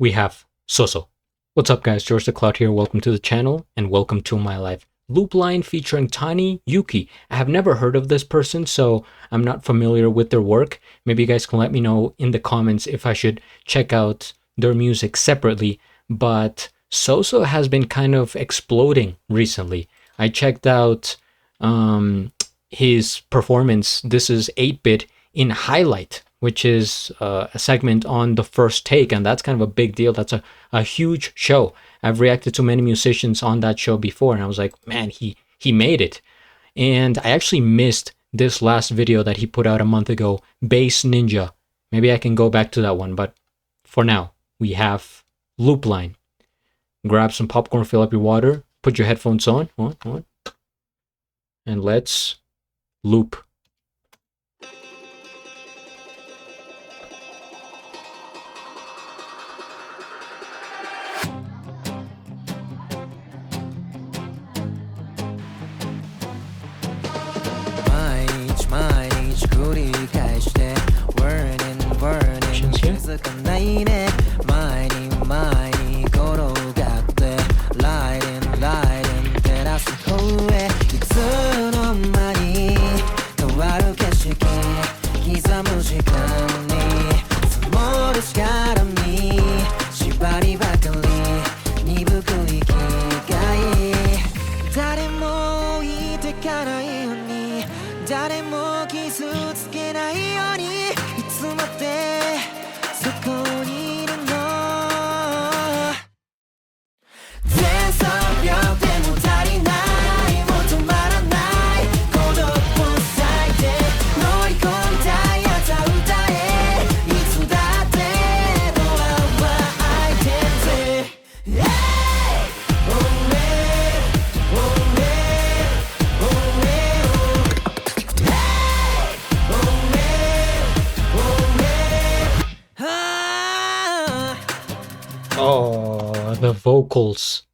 we have Soso. What's up guys, GeorgeTheCloud here, welcome to the channel and welcome to my live loop line featuring Tani Yuuki. I have never heard of this person, so I'm not familiar with their work. Maybe you guys can let me know in the comments if I should check out their music separately, but Soso has been kind of exploding recently. I checked out his performance. This is 8-bit in Highlight, which is a segment on the first take, and that's kind of a big deal. That's a huge show. I've reacted to many musicians on that show before, and I was like, man, he made it. And I actually missed this last video that he put out a month ago, Bass Ninja. Maybe I can go back to that one, but for now, we have Loop Line. Grab some popcorn, fill up your water, put your headphones on, and let's loop. Oh, the vocals.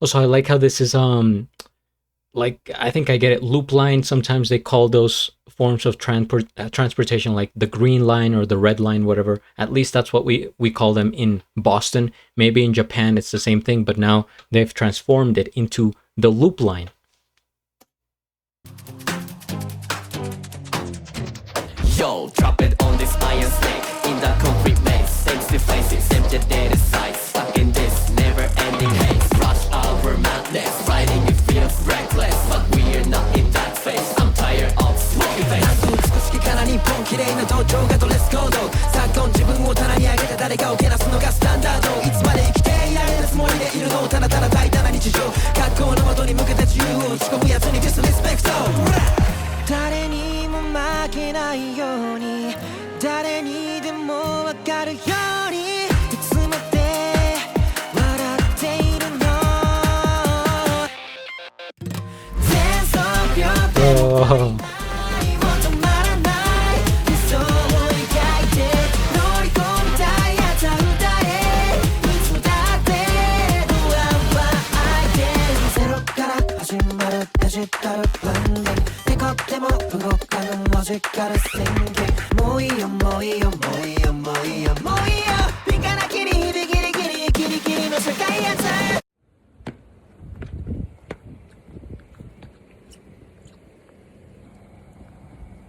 Also, I like how this is like, I think I get it, loop line. Sometimes they call those forms of transportation like the green line or the red line, whatever. At least that's what we call them in Boston. Maybe in Japan it's the same thing, but now they've transformed it into the loop line. Yo, drop it on this iron snake in the concrete maze. Empty faces, empty data sites, stuck in this never-ending haze. Rush hour madness, riding it feels reckless, but we're not in that phase. I'm tired of smoking face. 美しきから日本綺麗な道場がドレスコード。昨今自分を棚に上げて誰かをけなすのがスタンダード。いつまで生きていられるつもりでいるの。ただただ大胆な日常。格好のもとに向けて自由を打ち込むやつにディスリスペクト。誰にも負けないように、誰にでも分かるように、いつまで笑っているの。全速力でも足りないも止まらない理想を描いて乗り込みたいやつは歌え。いつだってドアは開いてる。ゼロから始まるデジタルブランディング。でも動かぬロジカルシンキング。もういいよもういいよもういいよもういいよもういいよ。ピカなキリヒビキリキリキリキリの世界やつ。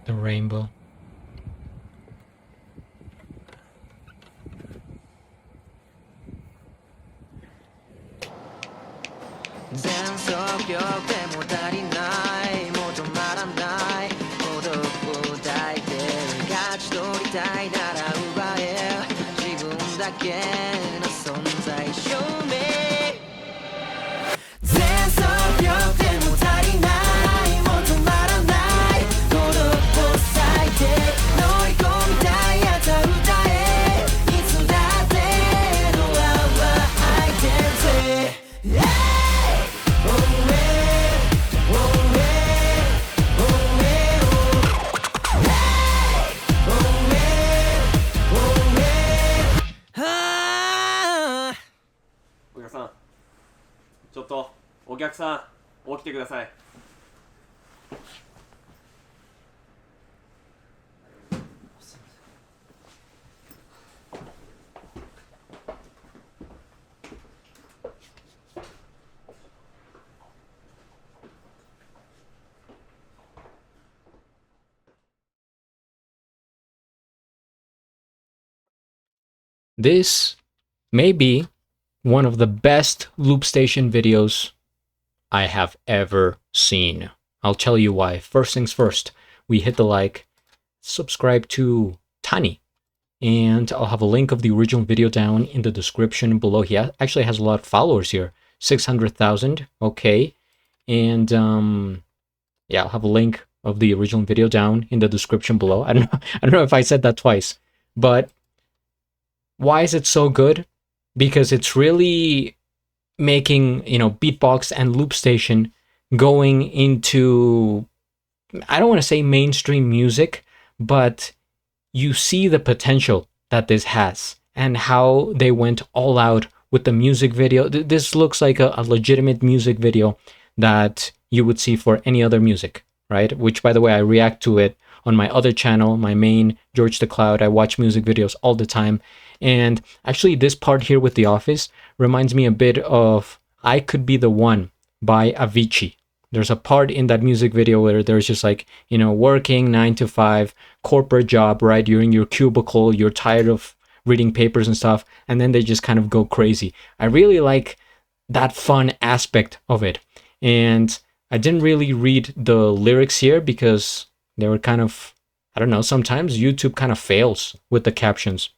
The rainbow.さん、ちょっとお客さん起きてください。This may be one of the best Loopstation videos I have ever seen. I'll tell you why. First things first, we hit the like, subscribe to Tani, and I'll have a link of the original video down in the description below. He actually has a lot of followers here, 600,000. Okay, and yeah, I'll have a link of the original video down in the description below. I don't know if I said that twice, but why is it so good? Because it's really making, you know, Beatbox and Loopstation going into, I don't want to say mainstream music, but you see the potential that this has and how they went all out with the music video. This looks like a legitimate music video that you would see for any other music, right? Which, by the way, I react to it on my other channel, my main, GeorgeTheCloud. I watch music videos all the time. And actually, this part here with The Office reminds me a bit of I Could Be the One by Avicii. There's a part in that music video where there's just like, you know, working 9 to 5, corporate job, right? You're in your cubicle, you're tired of reading papers and stuff, and then they just kind of go crazy. I really like that fun aspect of it. And I didn't really read the lyrics here because they were kind of, I don't know, sometimes YouTube kind of fails with the captions.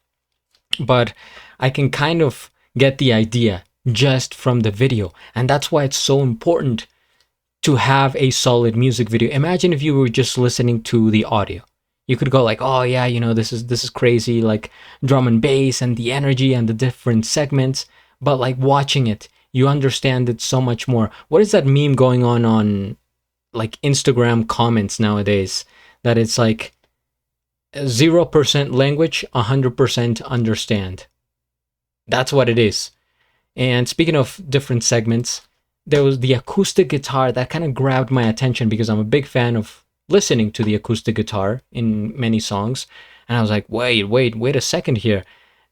But I can kind of get the idea just from the video. And that's why it's so important to have a solid music video. Imagine if you were just listening to the audio. You could go like, oh yeah, you know, this is crazy, like drum and bass and the energy and the different segments. But like watching it, you understand it so much more. What is that meme going on like Instagram comments nowadays? That it's like 0% language, 100% understand. That's what it is. And speaking of different segments, there was the acoustic guitar that kind of grabbed my attention because I'm a big fan of listening to the acoustic guitar in many songs. And I was like, wait a second here.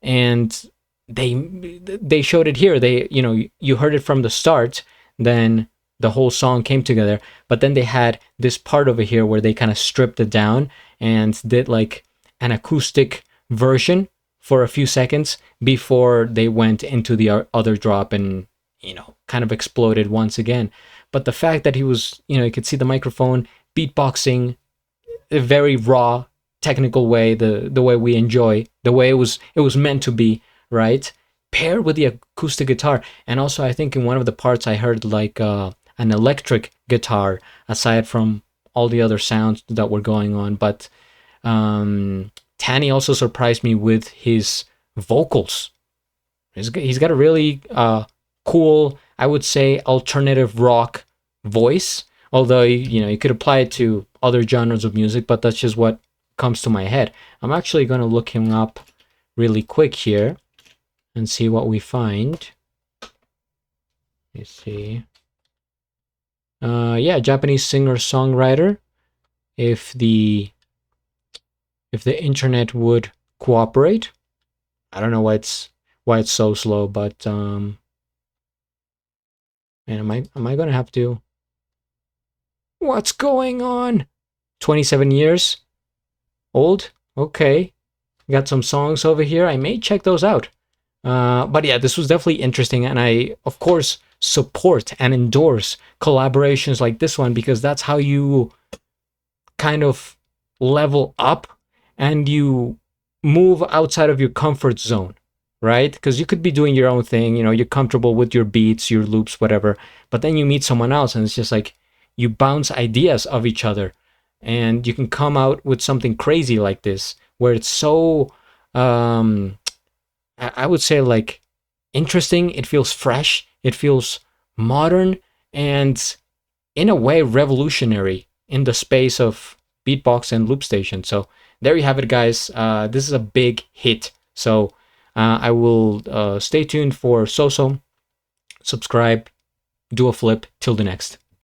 And they showed it here. They, you know, you heard it from the start, then the whole song came together. But then they had this part over here where they kind of stripped it down and did like an acoustic version for a few seconds before they went into the other drop and, you know, kind of exploded once again. But the fact that he was, you know, you could see the microphone beatboxing a very raw, technical way, the way we enjoy, the way it was meant to be, right? Paired with the acoustic guitar. And also I think in one of the parts I heard like an electric guitar aside from all the other sounds that were going on. But Tani also surprised me with his vocals. He's got a really cool, I would say, alternative rock voice. Although, you know, you could apply it to other genres of music, but that's just what comes to my head. I'm actually going to look him up really quick here and see what we find. Let's see. Yeah, Japanese singer-songwriter. If the internet would cooperate. I don't know why it's so slow, but and am I gonna have to? What's going on? 27 years old. Okay, got some songs over here. I may check those out. But yeah, this was definitely interesting, and I of course support and endorse collaborations like this one because that's how you kind of level up and you move outside of your comfort zone, right? Because you could be doing your own thing, you know, you're comfortable with your beats, your loops, whatever, but then you meet someone else and it's just like you bounce ideas of each other and you can come out with something crazy like this where it's so I would say like interesting, it feels fresh, it feels modern, and in a way revolutionary in the space of Beatbox and Loopstation. So there you have it, guys. This is a big hit. So I will stay tuned for So, subscribe, do a flip, till the next.